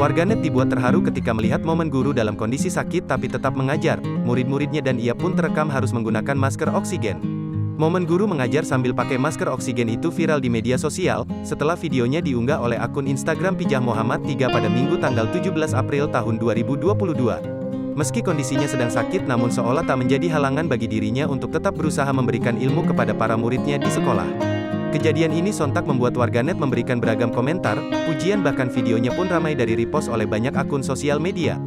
Warganet dibuat terharu ketika melihat momen guru dalam kondisi sakit tapi tetap mengajar. Murid-muridnya dan ia pun terekam harus menggunakan masker oksigen. Momen guru mengajar sambil pakai masker oksigen itu viral di media sosial, setelah videonya diunggah oleh akun Instagram Pijah Muhammad 3 pada Minggu tanggal 17 April tahun 2022. Meski kondisinya sedang sakit namun seolah tak menjadi halangan bagi dirinya untuk tetap berusaha memberikan ilmu kepada para muridnya di sekolah. Kejadian ini sontak membuat warganet memberikan beragam komentar, pujian bahkan videonya pun ramai dari repost oleh banyak akun sosial media.